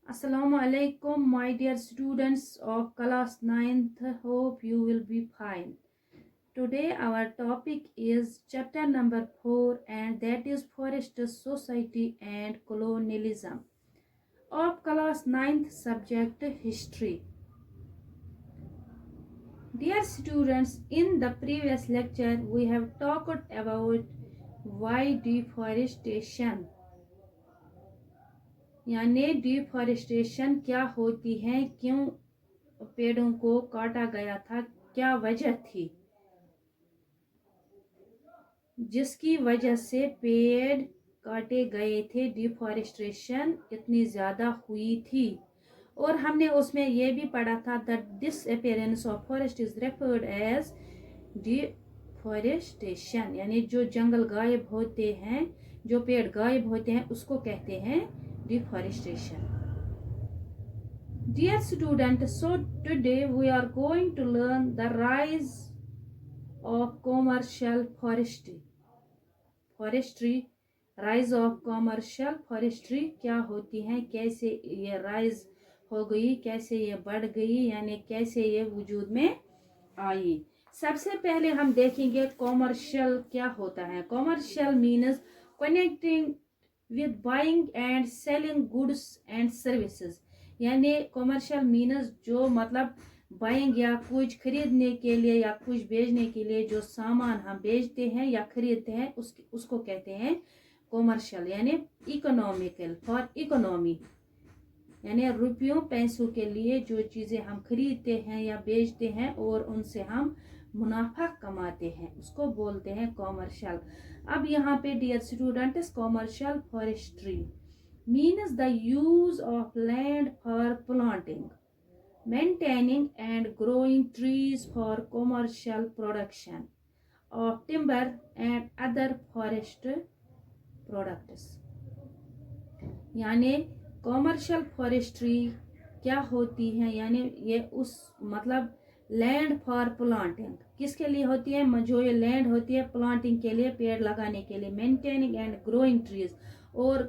Assalamu alaikum, my dear students of class 9th. Hope you will be fine. Today, our topic is chapter number 4, and that is Forest Society and Colonialism. Of class 9th subject History. Dear students, in the previous lecture, we have talked about why deforestation. यानी deforestation क्या होती है, क्यों पेड़ों को काटा गया था, क्या वजह थी जिसकी वजह से पेड़ काटे गए थे, डिफॉरेस्टेशन इतनी ज़्यादा हुई थी। और हमने उसमें यह भी पढ़ा था that this appearance of forest is referred as deforestation, यानी जो जंगल गायब होते हैं, जो पेड़ गायब होते हैं, उसको कहते हैं deforestation. Dear student, so today we are going to learn the rise of commercial forestry. Rise of commercial forestry क्या होती है, कैसे ये rise हो गई, कैसे ये बढ़ गई, यानी कैसे ये वजूद में आई। सबसे पहले हम देखेंगे कॉमर्शियल क्या होता है। Commercial means connecting with buying and selling goods and services, यानी कॉमर्शियल मीन्स जो मतलब बाइंग या कुछ खरीदने के लिए या कुछ बेचने के लिए जो सामान हम बेचते हैं या खरीदते हैं उसको कहते हैं कॉमर्शियल, यानी इकोनॉमिकल फॉर इकोनॉमी, यानी रुपयों पैसों के लिए जो चीज़ें हम खरीदते हैं या बेचते हैं और उनसे हम मुनाफा कमाते हैं, उसको बोलते हैं कॉमर्शियल। अब यहाँ पे dear students, commercial forestry means the use of land for planting, maintaining and growing trees for commercial production of timber and other forest products। यानी कॉमर्शियल फॉरेस्ट्री क्या होती है, यानी ये उस मतलब लैंड फॉर प्लांटिंग किसके लिए होती है, जो ये लैंड होती है प्लांटिंग के लिए, पेड़ लगाने के लिए, मेंटेनिंग एंड ग्रोइंग ट्रीज, और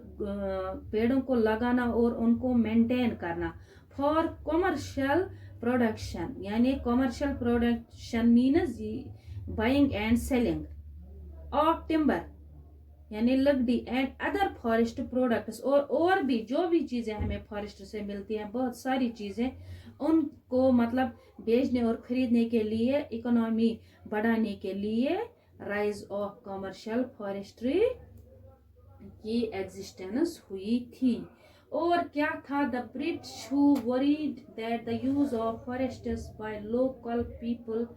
पेड़ों को लगाना और उनको मेंटेन करना, फॉर कॉमर्शियल प्रोडक्शन, यानी commercial production means buying and selling of timber, यानी लकड़ी, एंड अदर फॉरेस्ट प्रोडक्ट्स, और भी जो भी चीज़ें हमें फॉरेस्ट से मिलती हैं, बहुत सारी चीज़ें, उनको मतलब बेचने और खरीदने के लिए, इकोनॉमी बढ़ाने के लिए राइज ऑफ कमर्शियल फॉरेस्ट्री की एग्जिस्टेंस हुई थी। और क्या था, the British who worried that the use of forests by local people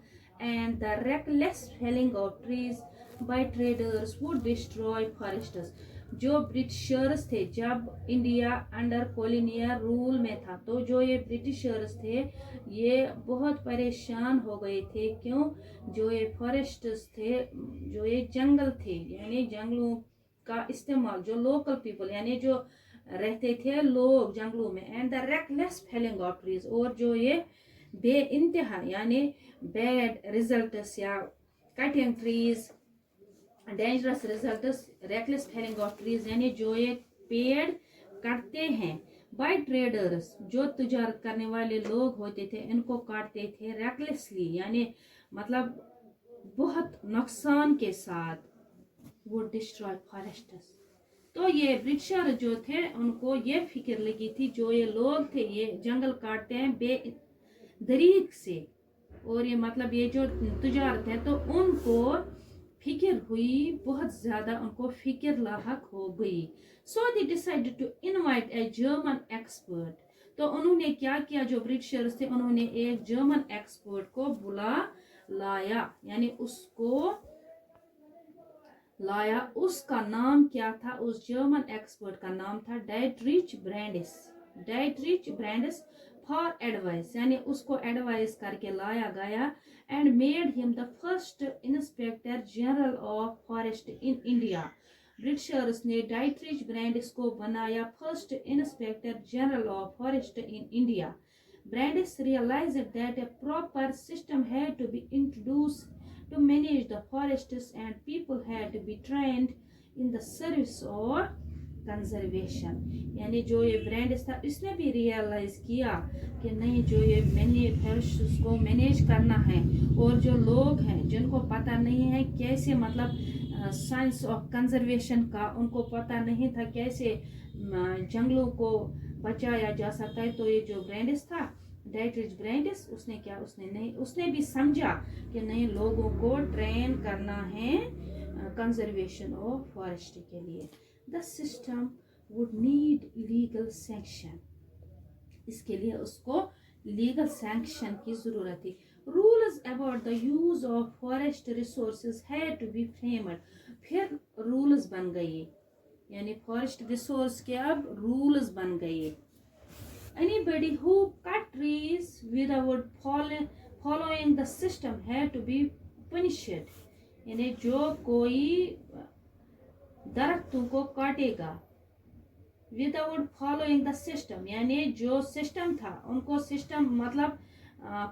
and the reckless felling of trees by traders would destroy forests. जो ब्रिटिशर्स थे, जब इंडिया अंडर कॉलोनियल रूल में था, तो जो ये ब्रिटिशर्स थे ये बहुत परेशान हो गए थे। क्यों? जो ये फॉरेस्ट्स थे, जो ये जंगल थे, यानी जंगलों का इस्तेमाल, जो लोकल पीपल यानी जो रहते थे लोग जंगलों में, and the reckless felling of trees, और जो ये बे इंतहा यानी बैड रिजल्ट्स या cutting trees, dangerous results, reckless felling of trees, यानी जो ये पेड़ काटते हैं बाय ट्रेडर्स, जो तिजारत करने वाले लोग होते थे, इनको काटते थे रेकलेसली, यानी मतलब बहुत नुकसान के साथ, वो डिस्ट्रॉय फॉरेस्ट्स। तो ये ब्रिटिशर जो थे उनको ये फिक्र लगी थी, जो ये लोग थे ये जंगल काटते हैं बेदरीक से, और ये मतलब ये जो तिजारत है, तो उनको फिक्र हुई, बहुत ज्यादा उनको फिक्र लाहक हो गई। So they decided to invite a German expert. तो उन्होंने क्या किया, जो ब्रिटिशर्स थे उन्होंने एक जर्मन एक्सपर्ट को बुला लाया, यानी उसको लाया। उसका नाम क्या था, उस जर्मन एक्सपर्ट का नाम था Dietrich Brandeis. Dietrich Brandeis for advice, यानी उसको एडवाइस करके लाया गया, and made him the first inspector general of forest in India. Britishers ने डाइटरिच ब्रैंडिस को बनाया first inspector general of forest in India. Brandis realized that a proper system had to be introduced to manage the forests, and people had to be trained in the service of conservation, यानी जो ये brands था इसने भी realise किया कि नहीं, जो ये फॉरेस्ट उसको मैनेज करना है, और जो लोग हैं जिनको पता नहीं है कैसे, मतलब साइंस ऑफ कंजर्वेशन का उनको पता नहीं था कैसे जंगलों को बचाया जा सकता है, तो ये जो ब्रांड्स था डेट्रिच ब्रांड्स, उसने भी समझा कि नहीं, लोगों को ट्रेन करना है कंजर्वेशन ऑफ फॉरेस्ट के लिए. The system would need legal sanction, इसके लिए उसको लीगल सैंक्शन की जरूरत थी. Rules about the use of forest resources had to be framed, फिर रूल्स बन गए, यानी फॉरेस्ट रिसोर्स के अब रूल्स बन गए. Anybody who cut trees without following the system had to be punished, यानी जो कोई दरख्तों को काटेगा विदाउट फॉलोइंग द सिस्टम, यानी जो सिस्टम था उनको सिस्टम मतलब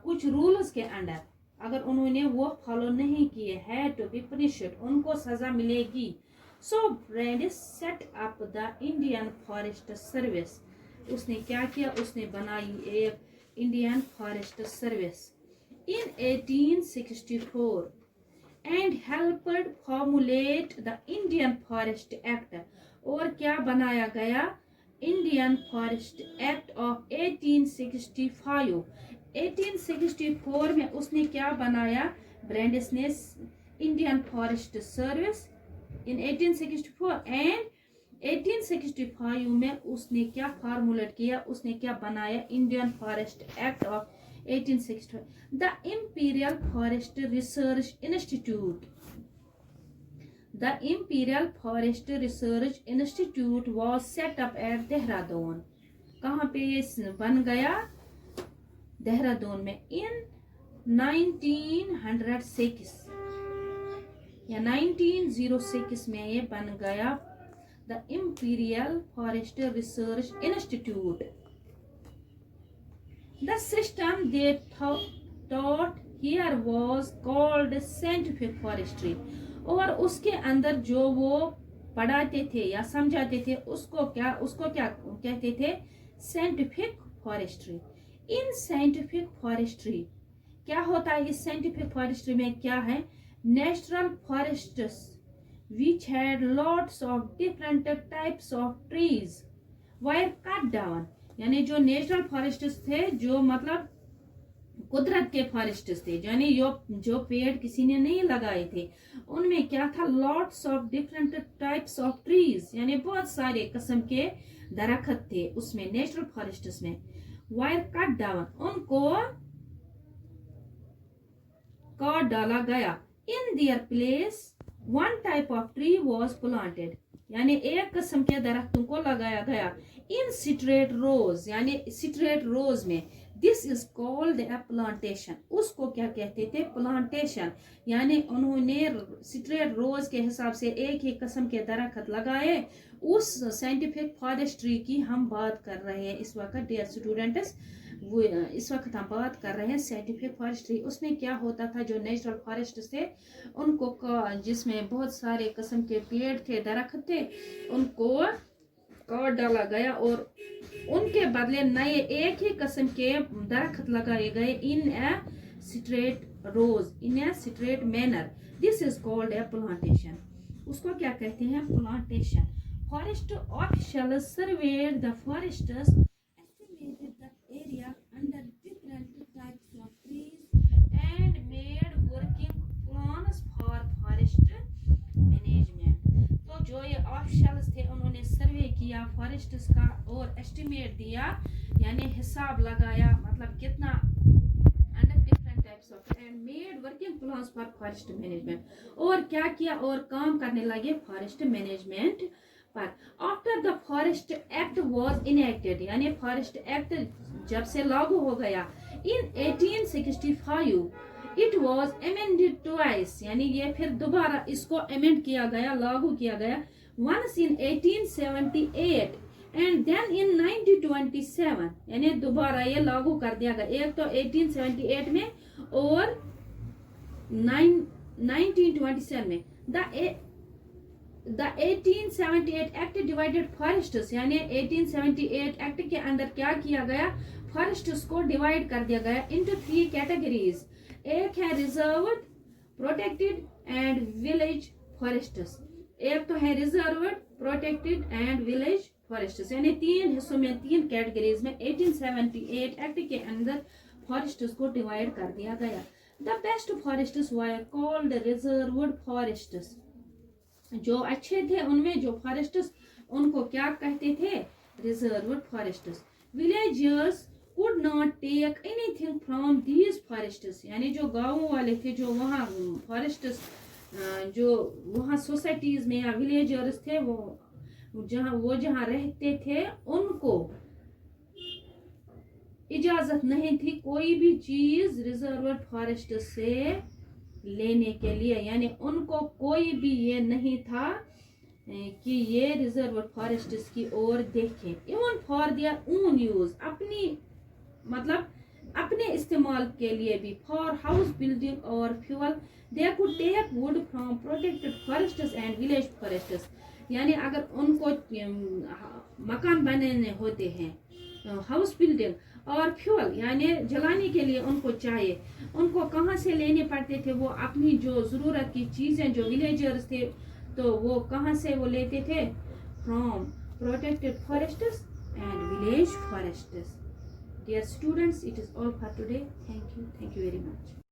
कुछ रूल्स के अंडर अगर उन्होंने वो फॉलो नहीं किए, हैड टू बी पनिश्ड, उनको सजा मिलेगी. So Brandis set up the Indian forest service, उसने क्या किया, उसने बनाई एक Indian forest service in 1864 and helped formulate the Indian forest act. और क्या बनाया गया, इंडियन फॉरेस्ट एक्ट ऑफ 1865. 1864 में उसने क्या बनाया, ब्रांडिस ने Indian forest service in 1864 and 1865 में उसने क्या फार्मूलेट किया, उसने क्या बनाया, Indian forest act of 1865. The imperial forest research institute, the imperial forest research institute was set up at Dehradun. कहाँ पे ये बन गया, देहरादून में, इन 1906 या 1906 में ये बन गया the Imperial Forest Research Institute. The system they taught here was called scientific forestry. और उसके अंदर जो वो पढ़ाते थे या समझाते थे उसको क्या कहते थे, scientific forestry. In scientific forestry क्या होता है, इस साइंटिफिक फॉरेस्ट्री में क्या है, natural forests which had lots of different types of trees were cut down, यानी जो नेचुरल फॉरेस्ट्स थे, जो मतलब कुदरत के फॉरेस्ट्स थे, यानी जो पेड़ किसी ने नहीं लगाए थे, उनमें क्या था, lots of different types of trees, यानी बहुत सारे किस्म के दरख्त थे उसमें, नेचुरल फॉरेस्ट्स में. वायर कट डाउन, उनको काट डाला गया. In their place one type of tree was planted, यानी एक किस्म के दरख्तों को लगाया गया. इन स्ट्रेट रोज, यानी स्ट्रेट रोज में, this is called a plantation, उसको क्या कहते थे, प्लांटेशन. यानी उन्होंने स्ट्रेट रोज के हिसाब से एक ही किस्म के दरख्त लगाए. उस साइंटिफिक फॉरेस्ट्री की हम बात कर रहे हैं इस वक्त, डियर स्टूडेंट्स, वो इस वक्त हम बात कर रहे हैं साइंटिफिक फॉरेस्ट्री. उसमें क्या होता था, जो नेचुरल फॉरेस्ट थे उनको जिसमें बहुत सारे किस्म के पेड़ थे, दरख्त थे, उनको काट डाला गया और उनके बदले नए एक ही किस्म के दरख्त लगाए गए in a straight rows, in a straight manner. This is called a plantation, उसको क्या कहते हैं, plantation. Forest official surveyed the forests, estimated the area under different types of trees and made working plans for forest management. तो जो ये officials थे उन्होंने सर्वे किया फॉरेस्ट्स का और एस्टिमेट दिया, यानी हिसाब लगाया, मतलब कितना, under different types of, and made working plans for forest management. और क्या किया, और काम करने लगे फॉरेस्ट मैनेजमेंट पर. After the forest act was enacted, यानी फॉरेस्ट एक्ट जब से लागू हो गया, इन 1865 इट वॉज अमेंडेड ट्वाइस, यानी ये फिर दोबारा इसको अमेंड किया गया, लागू किया गया. Once in 1878 and then in 1927, यानी दोबारा ये लागू कर दिया गया. एक तो 1878 में और 1927 में. The The 1878 Act divided forests, यानी 1878 Act के अंदर क्या किया गया, forests को divide कर दिया गया into 3 categories. एक है reserved, protected and village forests. एक तो है reserved, protected and village forests, यानी 3 हिस्सों में 3 categories में 1878 Act के अंदर forests को divide कर दिया गया. The best forests were called reserved forests. जो अच्छे थे उनमें जो फॉरेस्ट्स उनको क्या कहते थे, reserved forests. Villagers could not take anything from these forests, यानी जो गांवों वाले थे जो वहाँ फॉरेस्ट्स जो वहाँ सोसाइटीज में या विलेजर्स थे वो जहाँ रहते थे उनको इजाजत नहीं थी कोई भी चीज रिजर्व्ड फॉरेस्ट से लेने के लिए, यानी उनको कोई भी ये नहीं था कि ये रिजर्व फॉरेस्ट्स की ओर देखें. Even for their own use, अपनी मतलब अपने इस्तेमाल के लिए भी, फॉर हाउस बिल्डिंग और fuel they could take wood from protected forests and village forests, यानी अगर उनको मकान बनाने होते हैं, हाउस बिल्डिंग और फ्यूल यानी जलाने के लिए उनको चाहिए, उनको कहाँ से लेने पड़ते थे, वो अपनी जो ज़रूरत की चीज़ें जो विलेजर्स थे तो वो कहाँ से वो लेते थे, from protected forests and village forests. Dear students, it is all for today. Thank you very much.